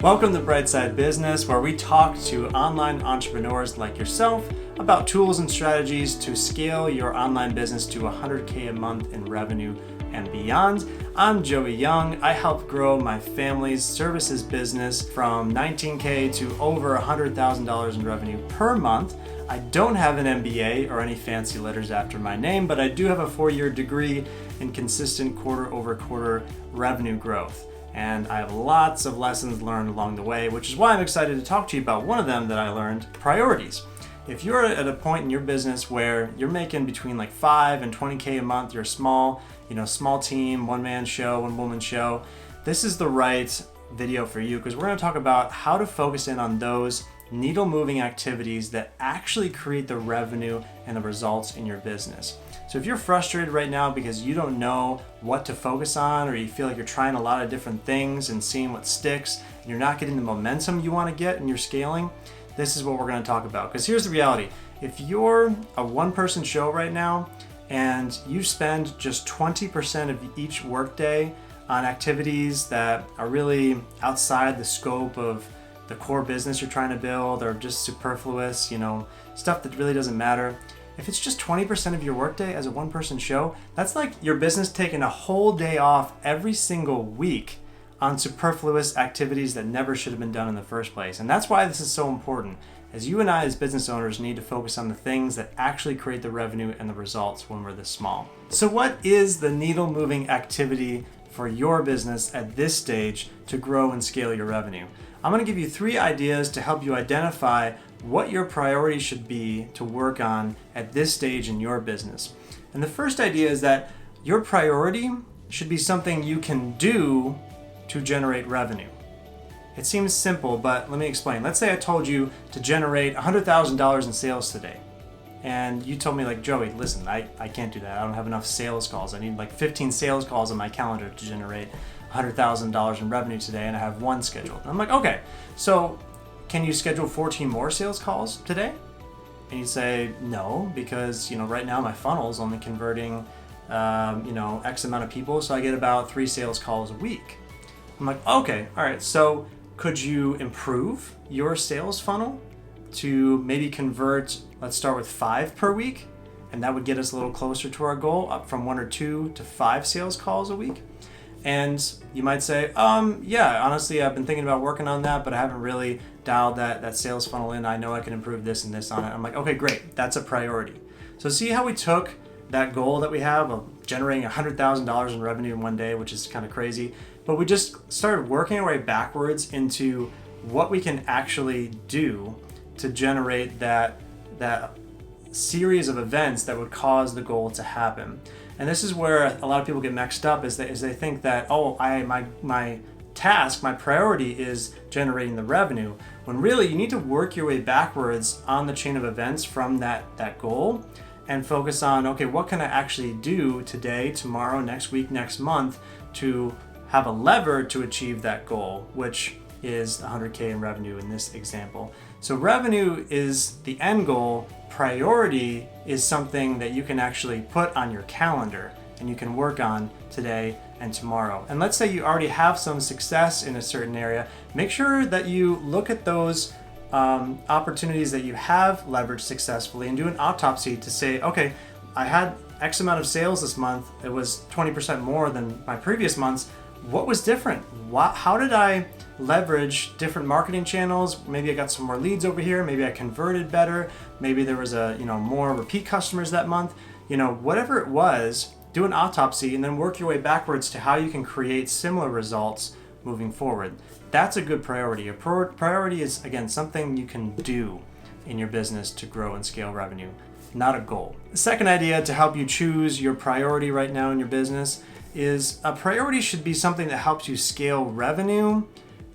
Welcome to Brightside Business, where we talk to online entrepreneurs like yourself about tools and strategies to scale your online business to $100K a month in revenue and beyond. I'm Joey Young. I help grow my family's services business from $19K to over $100,000 in revenue per month. I don't have an MBA or any fancy letters after my name, but I do have a 4-year degree in consistent quarter-over-quarter revenue growth. And I have lots of lessons learned along the way, which is why I'm excited to talk to you about one of them that I learned, priorities. If you're at a point in your business where you're making between like 5 and 20K a month, you're small team, one-man show, one-woman show, this is the right video for you, because we're going to talk about how to focus in on those needle-moving activities that actually create the revenue and the results in your business. So if you're frustrated right now because you don't know what to focus on, or you feel like you're trying a lot of different things and seeing what sticks, and you're not getting the momentum you want to get in your scaling, this is what we're going to talk about. Because here's the reality. If you're a one-person show right now and you spend just 20% of each workday on activities that are really outside the scope of the core business you're trying to build, or just superfluous, stuff that really doesn't matter. If it's just 20% of your workday as a one-person show, that's like your business taking a whole day off every single week on superfluous activities that never should have been done in the first place. And that's why this is so important, as you and I as business owners need to focus on the things that actually create the revenue and the results when we're this small. So what is the needle-moving activity for your business at this stage to grow and scale your revenue? I'm going to give you 3 ideas to help you identify what your priority should be to work on at this stage in your business. And the first idea is that your priority should be something you can do to generate revenue. It seems simple, but let me explain. Let's say I told you to generate $100,000 in sales today. And you told me, like, Joey, listen, I can't do that. I don't have enough sales calls. I need like 15 sales calls on my calendar to generate $100,000 in revenue today, and I have 1 scheduled. And I'm like, okay, so can you schedule 14 more sales calls today? And you say, no, because right now my funnel is only converting X amount of people, so I get about 3 sales calls a week. I'm like, okay, all right, so could you improve your sales funnel to maybe convert, let's start with 5 per week, and that would get us a little closer to our goal, up from 1 or 2 to 5 sales calls a week? And you might say, yeah, honestly, I've been thinking about working on that, but I haven't really dialed that sales funnel in. I know I can improve this and this on it. I'm like, okay, great. That's a priority. So see how we took that goal that we have of generating $100,000 in revenue in one day, which is kind of crazy, but we just started working our way backwards into what we can actually do to generate that series of events that would cause the goal to happen. And this is where a lot of people get mixed up, is they think that, my task, my priority is generating the revenue, when really you need to work your way backwards on the chain of events from that goal and focus on, okay, what can I actually do today, tomorrow, next week, next month to have a lever to achieve that goal, which is 100K in revenue in this example. So revenue is the end goal. Priority is something that you can actually put on your calendar and you can work on today and tomorrow. And let's say you already have some success in a certain area. Make sure that you look at those opportunities that you have leveraged successfully and do an autopsy to say, okay, I had X amount of sales this month. It was 20% more than my previous months. What was different? How did I leverage different marketing channels? Maybe I got some more leads over here. Maybe I converted better. Maybe there was more repeat customers that month. Whatever it was, do an autopsy and then work your way backwards to how you can create similar results moving forward. That's a good priority. A priority is, again, something you can do in your business to grow and scale revenue, not a goal. The second idea to help you choose your priority right now in your business is a priority should be something that helps you scale revenue,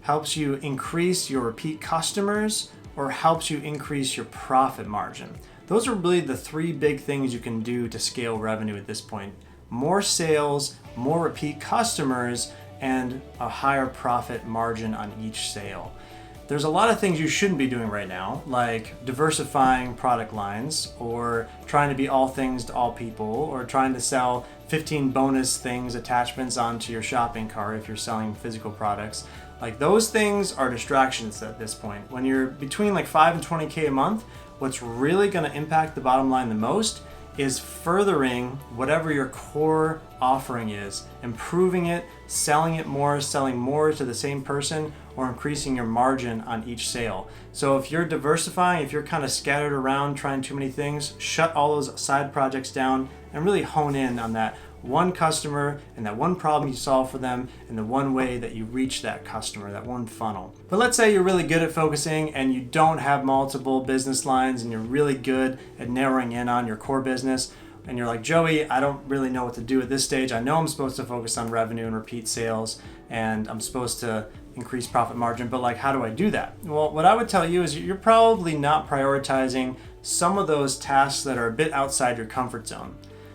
helps you increase your repeat customers, or helps you increase your profit margin. Those are really the 3 big things you can do to scale revenue at this point. More sales, more repeat customers, and a higher profit margin on each sale. There's a lot of things you shouldn't be doing right now, like diversifying product lines, or trying to be all things to all people, or trying to sell 15 bonus things, attachments onto your shopping cart if you're selling physical products. Like those things are distractions at this point. When you're between like 5 and 20K a month, what's really going to impact the bottom line the most is furthering whatever your core offering is, improving it, selling more to the same person, or increasing your margin on each sale. So if you're diversifying, if you're kind of scattered around trying too many things, shut all those side projects down and really hone in on that one customer and that one problem you solve for them and the one way that you reach that customer, that one funnel. But let's say you're really good at focusing and you don't have multiple business lines and you're really good at narrowing in on your core business, and you're like, Joey, I don't really know what to do at this stage. I know I'm supposed to focus on revenue and repeat sales, and I'm supposed to increase profit margin, but like, how do I do that? Well, what I would tell you is you're probably not prioritizing some of those tasks that are a bit outside your comfort zone.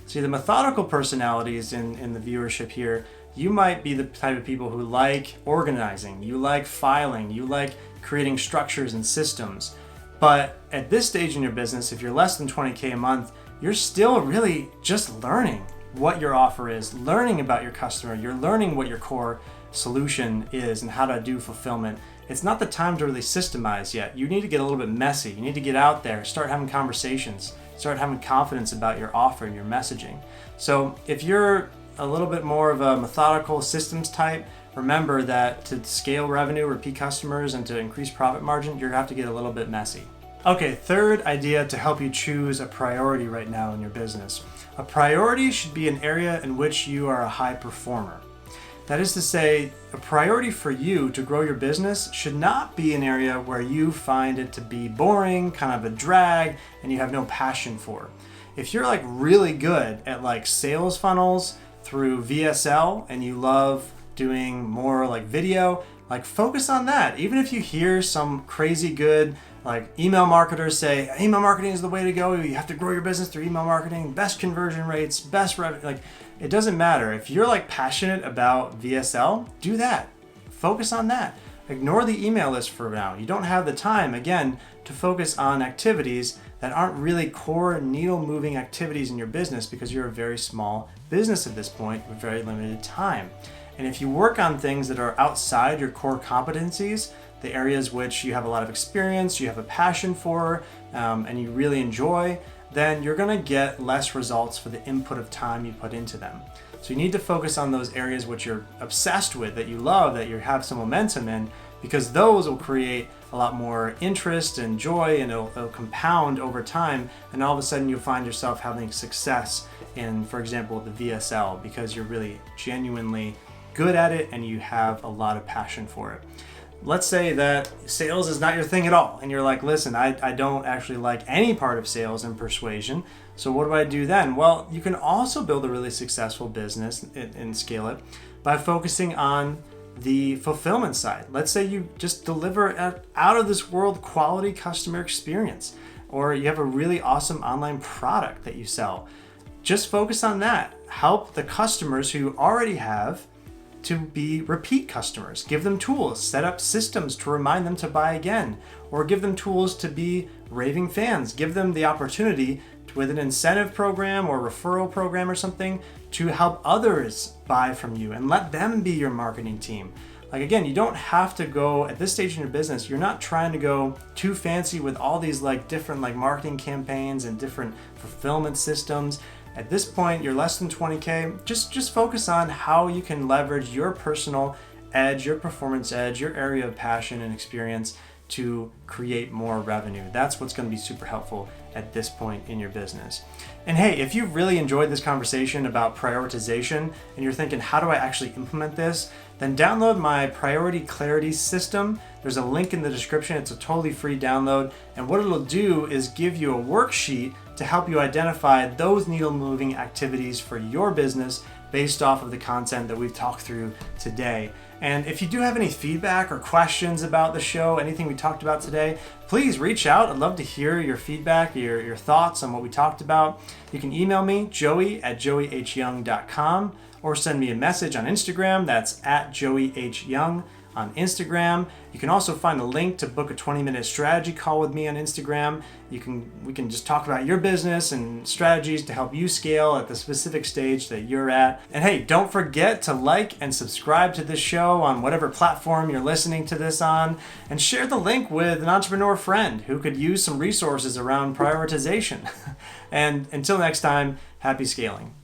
See, the methodical personalities in the viewership here, you might be the type of people who like organizing, you like filing, you like creating structures and systems. But at this stage in your business, if you're less than 20K a month, you're still really just learning what your offer is, learning about your customer, you're learning what your core solution is and how to do fulfillment. It's not the time to really systemize yet. You need to get a little bit messy. You need to get out there, start having conversations, start having confidence about your offer and your messaging. So if you're a little bit more of a methodical systems type, remember that to scale revenue, repeat customers, and to increase profit margin, you're gonna have to get a little bit messy. Okay, third idea to help you choose a priority right now in your business. A priority should be an area in which you are a high performer. That is to say, a priority for you to grow your business should not be an area where you find it to be boring, kind of a drag, and you have no passion for. If you're like really good at like sales funnels through VSL and you love doing more like video, like focus on that. Even if you hear some crazy good like email marketers say email marketing is the way to go, you have to grow your business through email marketing, best conversion rates, best revenue, like it doesn't matter. If you're like passionate about VSL, do that. Focus on that. Ignore the email list for now. You don't have the time, again, to focus on activities that aren't really core needle moving activities in your business because you're a very small business at this point with very limited time. And if you work on things that are outside your core competencies, the areas which you have a lot of experience, you have a passion for, and you really enjoy, then you're gonna get less results for the input of time you put into them. So you need to focus on those areas which you're obsessed with, that you love, that you have some momentum in, because those will create a lot more interest and joy, and it'll compound over time, and all of a sudden you'll find yourself having success in, for example, the VSL, because you're really genuinely good at it and you have a lot of passion for it. Let's say that sales is not your thing at all, and you're like, listen, I don't actually like any part of sales and persuasion, so what do I do then? Well, you can also build a really successful business and scale it by focusing on the fulfillment side. Let's say you just deliver an out of this world quality customer experience, or you have a really awesome online product that you sell. Just focus on that. Help the customers who you already have to be repeat customers. Give them tools, set up systems to remind them to buy again, or give them tools to be raving fans. Give them the opportunity to, with an incentive program or referral program or something, to help others buy from you and let them be your marketing team. Like again, you don't have to go at this stage in your business, you're not trying to go too fancy with all these like different like marketing campaigns and different fulfillment systems. At this point, you're less than 20K, just focus on how you can leverage your personal edge, your performance edge, your area of passion and experience to create more revenue. That's what's going to be super helpful at this point in your business. And hey, if you've really enjoyed this conversation about prioritization and you're thinking, how do I actually implement this? Then download my priority clarity system. There's a link in the description. It's a totally free download. And what it'll do is give you a worksheet to help you identify those needle moving activities for your business based off of the content that we've talked through today. And if you do have any feedback or questions about the show, anything we talked about today, please reach out. I'd love to hear your feedback, your thoughts on what we talked about. You can email me, joey@joeyhyoung.com, or send me a message on Instagram. That's @joeyhyoung. on Instagram. You can also find a link to book a 20-minute strategy call with me on Instagram. We can just talk about your business and strategies to help you scale at the specific stage that you're at. And hey, don't forget to like and subscribe to this show on whatever platform you're listening to this on, and share the link with an entrepreneur friend who could use some resources around prioritization. And until next time, happy scaling.